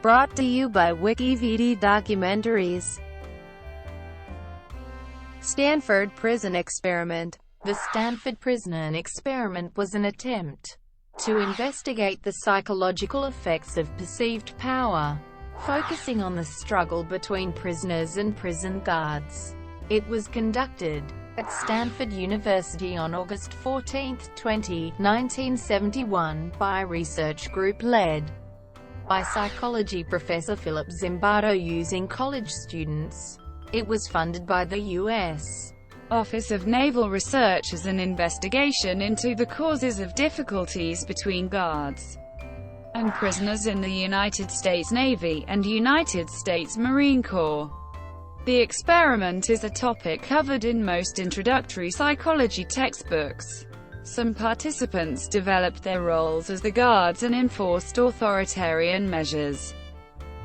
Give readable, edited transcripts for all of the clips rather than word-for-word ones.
Brought to you by WikiVD Documentaries. Stanford Prison Experiment. The Stanford Prison Experiment was an attempt to investigate the psychological effects of perceived power, focusing on the struggle between prisoners and prison guards. It was conducted at Stanford University on August 14, 1971, by a research group led by psychology professor Philip Zimbardo using college students. It was funded by the U.S. Office of Naval Research as an investigation into the causes of difficulties between guards and prisoners in the United States Navy and United States Marine Corps. The experiment is a topic covered in most introductory psychology textbooks. Some participants developed their roles as the guards and enforced authoritarian measures,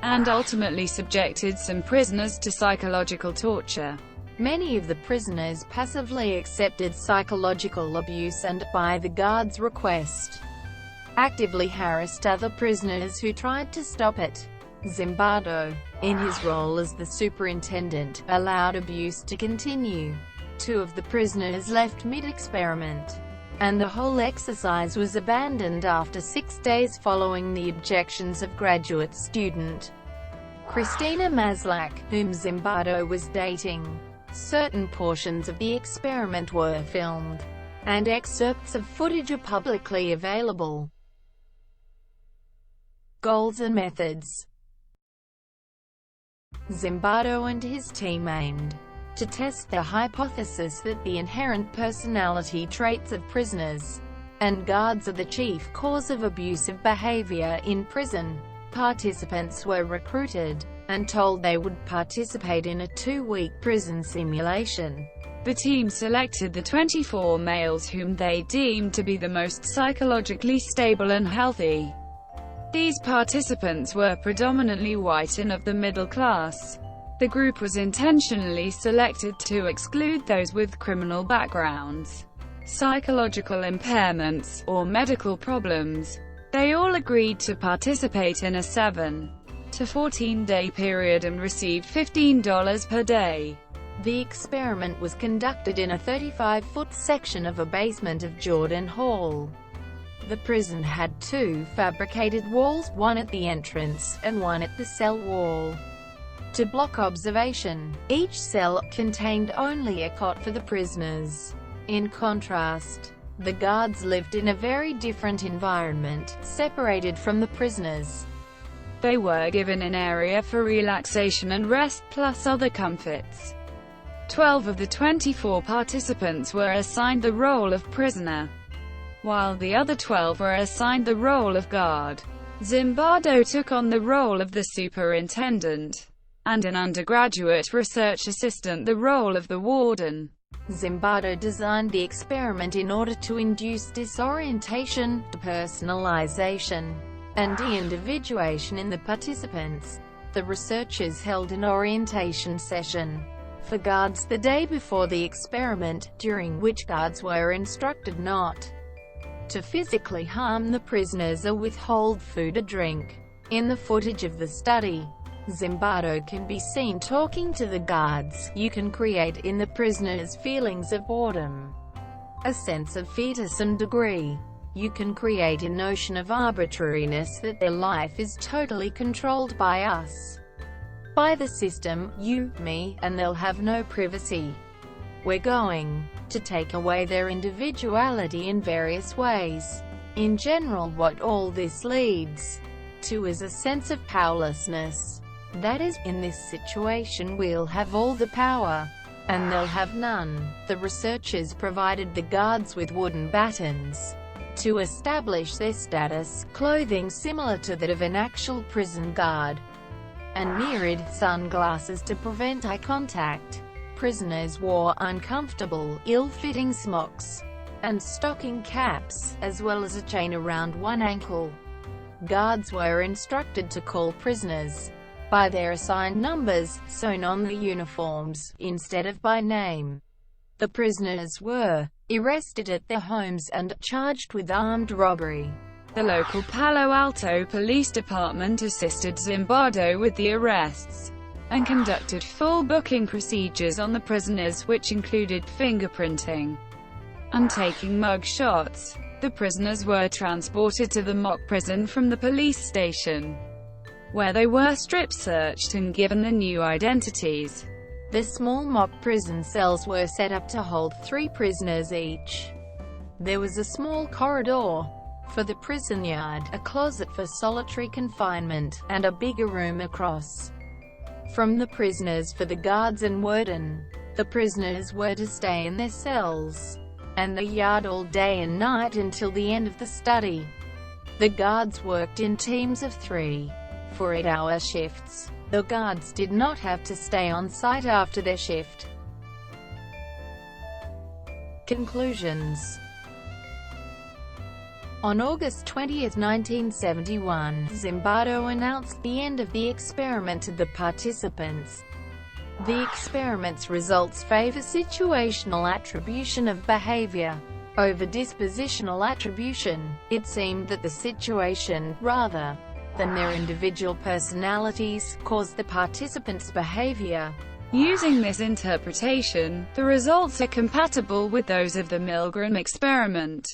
and ultimately subjected some prisoners to psychological torture. Many of the prisoners passively accepted psychological abuse and, by the guards' request, actively harassed other prisoners who tried to stop it. Zimbardo, in his role as the superintendent, allowed abuse to continue. 2 of the prisoners left mid-experiment, and the whole exercise was abandoned after 6 days following the objections of graduate student Christina Maslach, whom Zimbardo was dating. Certain portions of the experiment were filmed, and excerpts of footage are publicly available. Goals and methods. Zimbardo and his team aimed to test the hypothesis that the inherent personality traits of prisoners and guards are the chief cause of abusive behavior in prison. Participants were recruited and told they would participate in a 2-week prison simulation. The team selected the 24 males whom they deemed to be the most psychologically stable and healthy. These participants were predominantly white and of the middle class. The group was intentionally selected to exclude those with criminal backgrounds, psychological impairments, or medical problems. They all agreed to participate in a 7 to 14-day period and received $15 per day. The experiment was conducted in a 35-foot section of a basement of Jordan Hall. The prison had 2 fabricated walls, one at the entrance, and one at the cell wall, to block observation. Each cell contained only a cot for the prisoners. In contrast, the guards lived in a very different environment, separated from the prisoners. They were given an area for relaxation and rest, plus other comforts. 12 of the 24 participants were assigned the role of prisoner, while the other 12 were assigned the role of guard. Zimbardo took on the role of the superintendent, and an undergraduate research assistant the role of the warden. Zimbardo designed the experiment in order to induce disorientation, depersonalization, and de-individuation in the participants. The researchers held an orientation session for guards the day before the experiment, during which guards were instructed not to physically harm the prisoners or withhold food or drink. In the footage of the study, Zimbardo can be seen talking to the guards. You can create in the prisoners feelings of boredom, a sense of fear to some degree. You can create a notion of arbitrariness, that their life is totally controlled by us, by the system, you, me, and they'll have no privacy. We're going to take away their individuality in various ways. In general, what all this leads to is a sense of powerlessness. That is, in this situation we'll have all the power, and they'll have none. The researchers provided the guards with wooden batons to establish their status, clothing similar to that of an actual prison guard, and mirrored sunglasses to prevent eye contact. Prisoners wore uncomfortable, ill-fitting smocks and stocking caps, as well as a chain around one ankle. Guards were instructed to call prisoners by their assigned numbers, sewn on the uniforms, instead of by name. The prisoners were arrested at their homes and charged with armed robbery. The local Palo Alto Police Department assisted Zimbardo with the arrests and conducted full booking procedures on the prisoners, which included fingerprinting and taking mug shots. The prisoners were transported to the mock prison from the police station, where they were strip-searched and given the new identities. The small mock prison cells were set up to hold 3 prisoners each. There was a small corridor for the prison yard, a closet for solitary confinement, and a bigger room across from the prisoners for the guards and warden. The prisoners were to stay in their cells and the yard all day and night until the end of the study. The guards worked in teams of 3 for 8-hour shifts. The guards did not have to stay on site after their shift. Conclusions. On August 20, 1971, Zimbardo announced the end of the experiment to the participants. The experiment's results favor situational attribution of behavior over dispositional attribution. It seemed that the situation, rather than their individual personalities, caused the participants' behavior. Using this interpretation, the results are compatible with those of the Milgram experiment,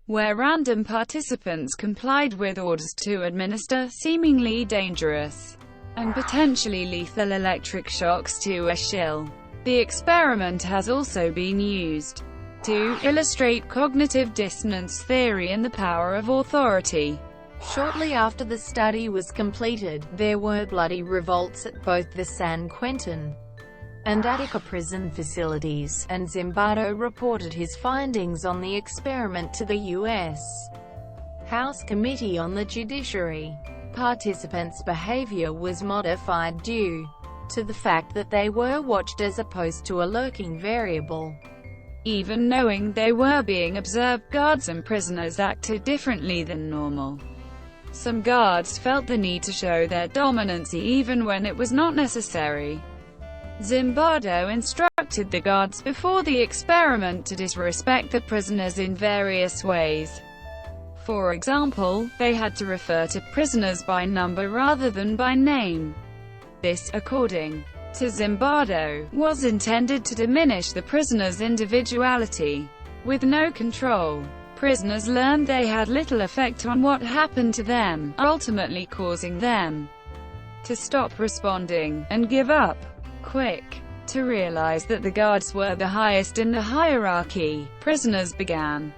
where random participants complied with orders to administer seemingly dangerous and potentially lethal electric shocks to a shill. The experiment has also been used to illustrate cognitive dissonance theory and the power of authority. Shortly after the study was completed, there were bloody revolts at both the San Quentin and Attica prison facilities, and Zimbardo reported his findings on the experiment to the U.S. House Committee on the Judiciary. Participants' behavior was modified due to the fact that they were watched as opposed to a lurking variable. Even knowing they were being observed, guards and prisoners acted differently than normal. Some guards felt the need to show their dominance even when it was not necessary. Zimbardo instructed the guards before the experiment to disrespect the prisoners in various ways. For example, they had to refer to prisoners by number rather than by name. This, according to Zimbardo, was intended to diminish the prisoners' individuality. With no control, prisoners learned they had little effect on what happened to them, ultimately causing them to stop responding and give up. Quick to realize that the guards were the highest in the hierarchy, prisoners began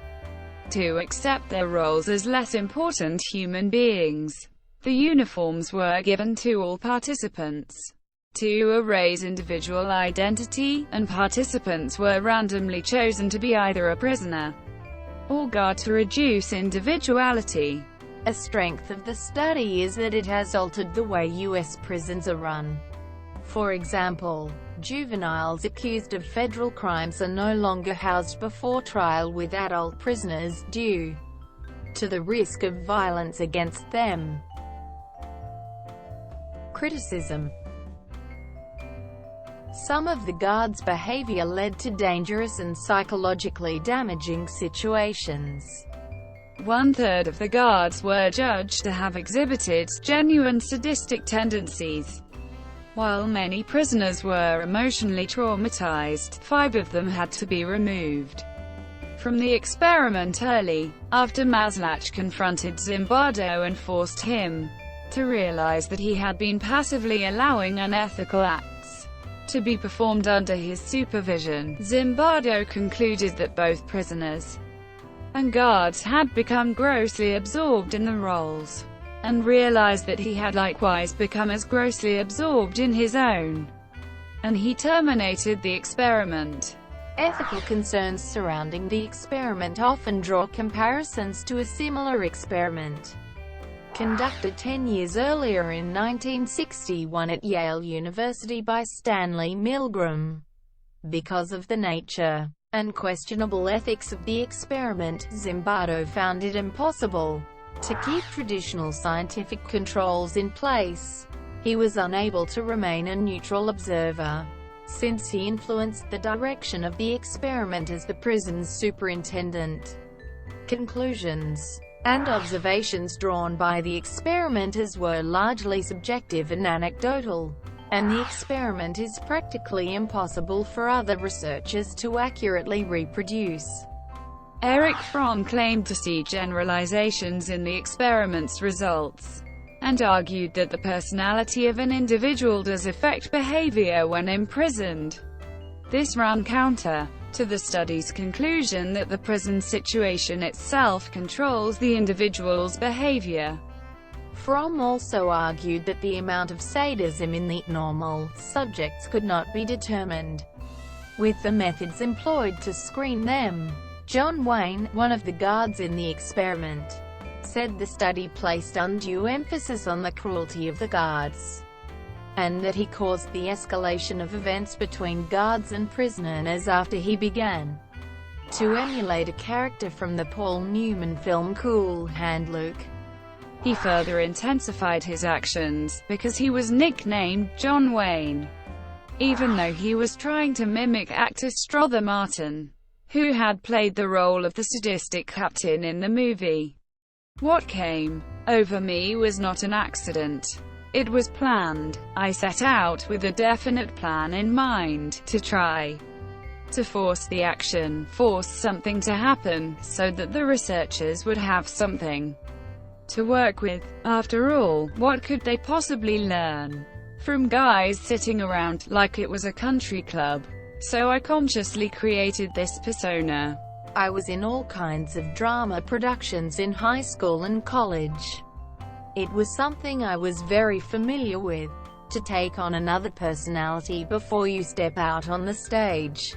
to accept their roles as less important human beings. The uniforms were given to all participants to erase individual identity, and participants were randomly chosen to be either a prisoner or guard to reduce individuality. A strength of the study is that it has altered the way U.S. prisons are run. For example, juveniles accused of federal crimes are no longer housed before trial with adult prisoners, due to the risk of violence against them. Criticism. Some of the guards' behavior led to dangerous and psychologically damaging situations. 1/3 of the guards were judged to have exhibited genuine sadistic tendencies, while many prisoners were emotionally traumatized. 5 of them had to be removed from the experiment early, after Maslach confronted Zimbardo and forced him to realize that he had been passively allowing unethical acts to be performed under his supervision. Zimbardo concluded that both prisoners and guards had become grossly absorbed in the roles, and realized that he had likewise become as grossly absorbed in his own, and he terminated the experiment. Ethical concerns surrounding the experiment often draw comparisons to a similar experiment conducted 10 years earlier in 1961 at Yale University by Stanley Milgram. Because of the nature and questionable ethics of the experiment, Zimbardo found it impossible to keep traditional scientific controls in place. He was unable to remain a neutral observer, since he influenced the direction of the experiment as the prison's superintendent. Conclusions. and observations drawn by the experimenters were largely subjective and anecdotal, and the experiment is practically impossible for other researchers to accurately reproduce. Erich Fromm claimed to see generalizations in the experiment's results, and argued that the personality of an individual does affect behavior when imprisoned. This ran counter to the study's conclusion that the prison situation itself controls the individual's behavior. Fromm also argued that the amount of sadism in the normal subjects could not be determined with the methods employed to screen them. John Wayne, one of the guards in the experiment, said the study placed undue emphasis on the cruelty of the guards, and that he caused the escalation of events between guards and prisoners after he began to emulate a character from the Paul Newman film Cool Hand Luke. He further intensified his actions, because he was nicknamed John Wayne, even though he was trying to mimic actor Strother Martin, who had played the role of the sadistic captain in the movie. What came over me was not an accident. It was planned. I set out with a definite plan in mind, to try to force the action, force something to happen, so that the researchers would have something to work with. After all, what could they possibly learn from guys sitting around, like it was a country club? So I consciously created this persona. I was in all kinds of drama productions in high school and college. It was something I was very familiar with, to take on another personality before you step out on the stage.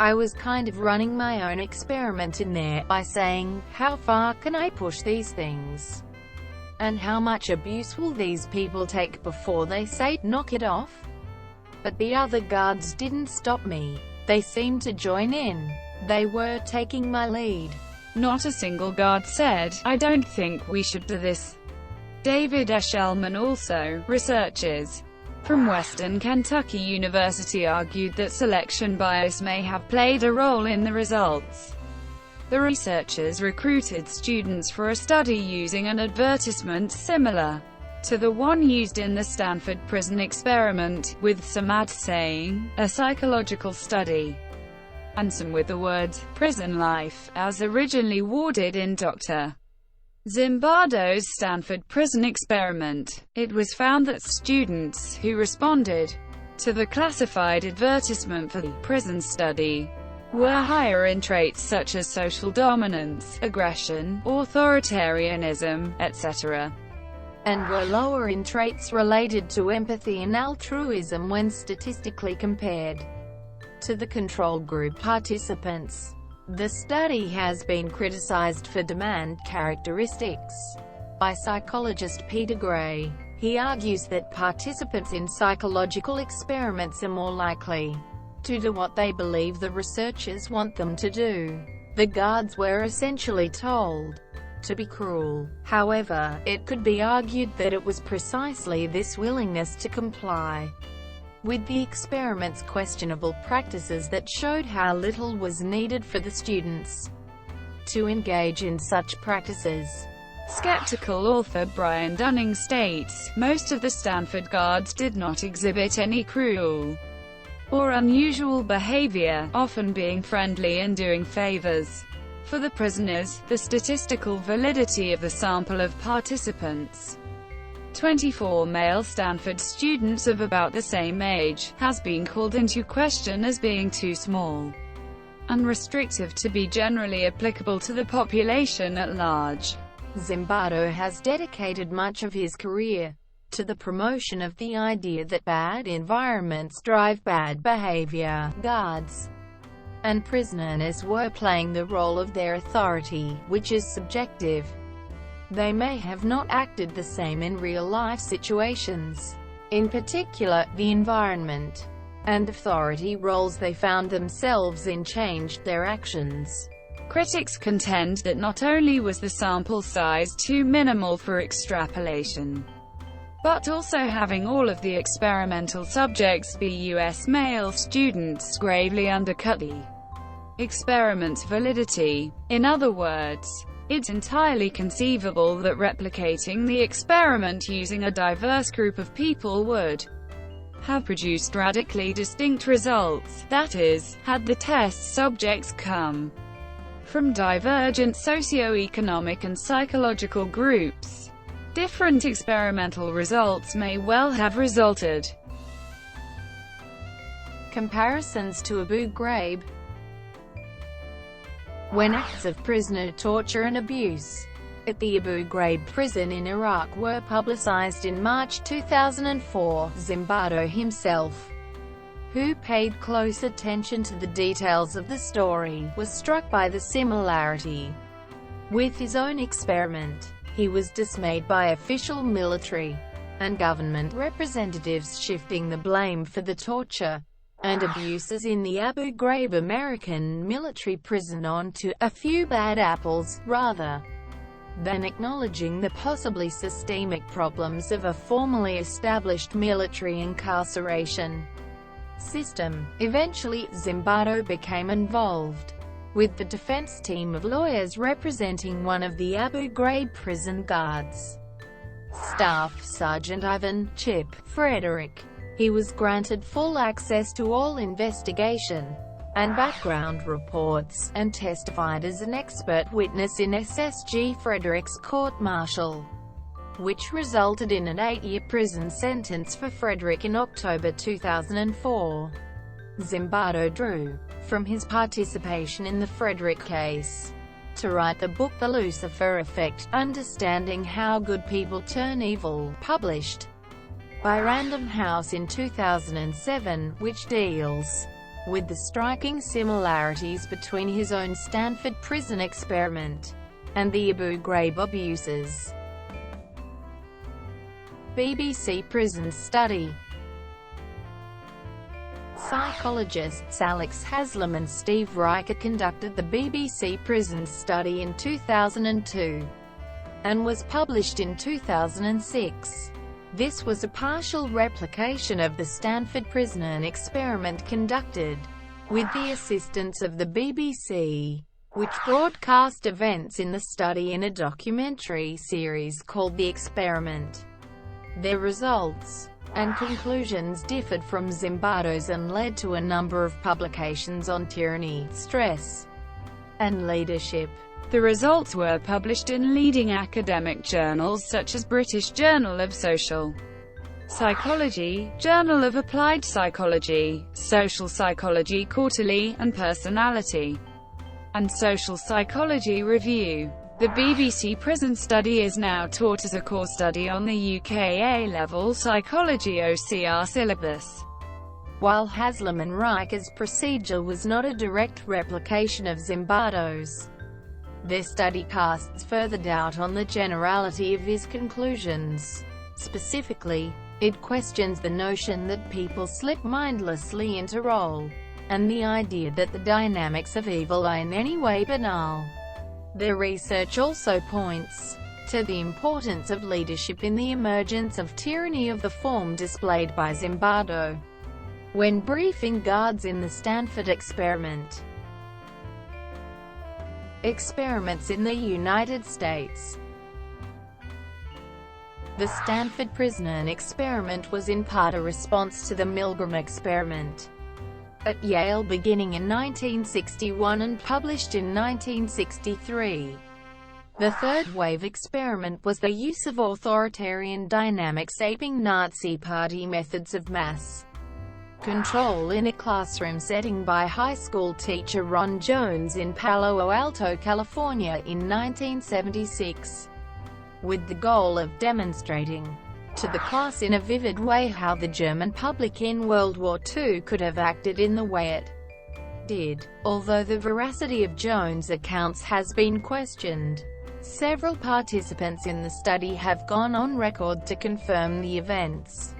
I was kind of running my own experiment in there, by saying, how far can I push these things? And how much abuse will these people take before they say, knock it off? But the other guards didn't stop me. They seemed to join in. They were taking my lead. Not a single guard said, I don't think we should do this. David Eshelman, also, researchers from Western Kentucky University, argued that selection bias may have played a role in the results. The researchers recruited students for a study using an advertisement similar to the one used in the Stanford prison experiment, with some ads saying, a psychological study, and some with the words, prison life, as originally worded in Dr. Zimbardo's Stanford prison experiment. It was found that students who responded to the classified advertisement for the prison study were higher in traits such as social dominance, aggression, authoritarianism, etc., and were lower in traits related to empathy and altruism when statistically compared to the control group participants. The study has been criticized for demand characteristics by psychologist Peter Ghraib. He argues that participants in psychological experiments are more likely to do what they believe the researchers want them to do. The guards were essentially told to be cruel. However, it could be argued that it was precisely this willingness to comply with the experiment's questionable practices that showed how little was needed for the students to engage in such practices. Skeptical author Brian Dunning states, most of the Stanford guards did not exhibit any cruel or unusual behavior, often being friendly and doing favors for the prisoners. The statistical validity of the sample of participants, 24 male Stanford students of about the same age, has been called into question as being too small and restrictive to be generally applicable to the population at large. Zimbardo has dedicated much of his career to the promotion of the idea that bad environments drive bad behavior. Guards and prisoners were playing the role of their authority, which is subjective. They may have not acted the same in real-life situations. In particular, the environment and authority roles they found themselves in changed their actions. Critics contend that not only was the sample size too minimal for extrapolation, but also having all of the experimental subjects be U.S. male students gravely undercut the experiment's validity. In other words, It's entirely conceivable that replicating the experiment using a diverse group of people would have produced radically distinct results, that is, had the test subjects come from divergent socio-economic and psychological groups. Different experimental results may well have resulted. Comparisons to Abu Ghraib. When acts of prisoner torture and abuse at the Abu Ghraib prison in Iraq were publicized in March 2004, Zimbardo himself, who paid close attention to the details of the story, was struck by the similarity with his own experiment. He was dismayed by official military and government representatives shifting the blame for the torture and abuses in the Abu Ghraib American military prison onto a few bad apples, rather than acknowledging the possibly systemic problems of a formally established military incarceration system. Eventually, Zimbardo became involved with the defense team of lawyers representing one of the Abu Ghraib prison guards, Staff Sergeant Ivan "Chip" Frederick. He was granted full access to all investigation and background reports, and testified as an expert witness in SSG Frederick's court-martial, which resulted in an 8-year prison sentence for Frederick in October 2004. Zimbardo drew from his participation in the Frederick case to write the book The Lucifer Effect, Understanding How Good People Turn Evil, published by Random House in 2007, which deals with the striking similarities between his own Stanford prison experiment and the Abu Ghraib abuses. BBC Prison Study. Psychologists Alex Haslam and Steve Reicher conducted the BBC Prison Study in 2002 and was published in 2006. This was a partial replication of the Stanford prison experiment conducted with the assistance of the BBC, which broadcast events in the study in a documentary series called The Experiment. Their results and conclusions differed from Zimbardo's and led to a number of publications on tyranny, stress, and leadership. The results were published in leading academic journals such as British Journal of Social Psychology, Journal of Applied Psychology, Social Psychology Quarterly, and Personality and Social Psychology Review. The BBC Prison Study is now taught as a core study on the UK A-level Psychology OCR syllabus. While Haslam and Reicher's procedure was not a direct replication of Zimbardo's, their study casts further doubt on the generality of his conclusions. Specifically, it questions the notion that people slip mindlessly into role, and the idea that the dynamics of evil are in any way banal. Their research also points to the importance of leadership in the emergence of tyranny of the form displayed by Zimbardo when briefing guards in the Stanford experiment. Experiments in the United States. The Stanford prison experiment was in part a response to the Milgram experiment at Yale beginning in 1961 and published in 1963. The third wave experiment was the use of authoritarian dynamics aping Nazi Party methods of mass control in a classroom setting by high school teacher Ron Jones in Palo Alto, California in 1976, with the goal of demonstrating to the class in a vivid way how the German public in World War II could have acted in the way it did. Although the veracity of Jones' accounts has been questioned, several participants in the study have gone on record to confirm the events.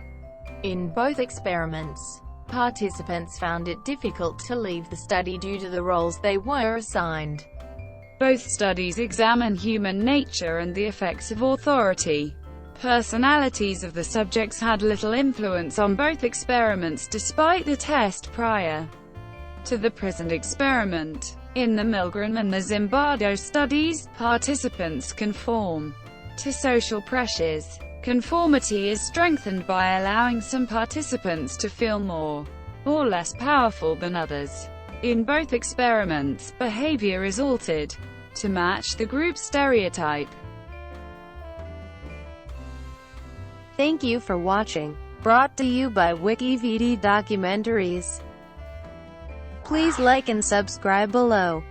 In both experiments, participants found it difficult to leave the study due to the roles they were assigned. Both studies examine human nature and the effects of authority. Personalities of the subjects had little influence on both experiments despite the test prior to the prison experiment. In the Milgram and the Zimbardo studies, participants conform to social pressures. Conformity is strengthened by allowing some participants to feel more or less powerful than others. In both experiments, behavior is altered to match the group stereotype. Thank you for watching. Brought to you by WikiVD Documentaries. Please like and subscribe below.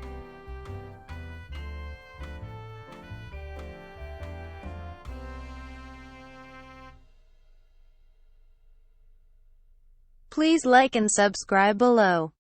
Please like and subscribe below.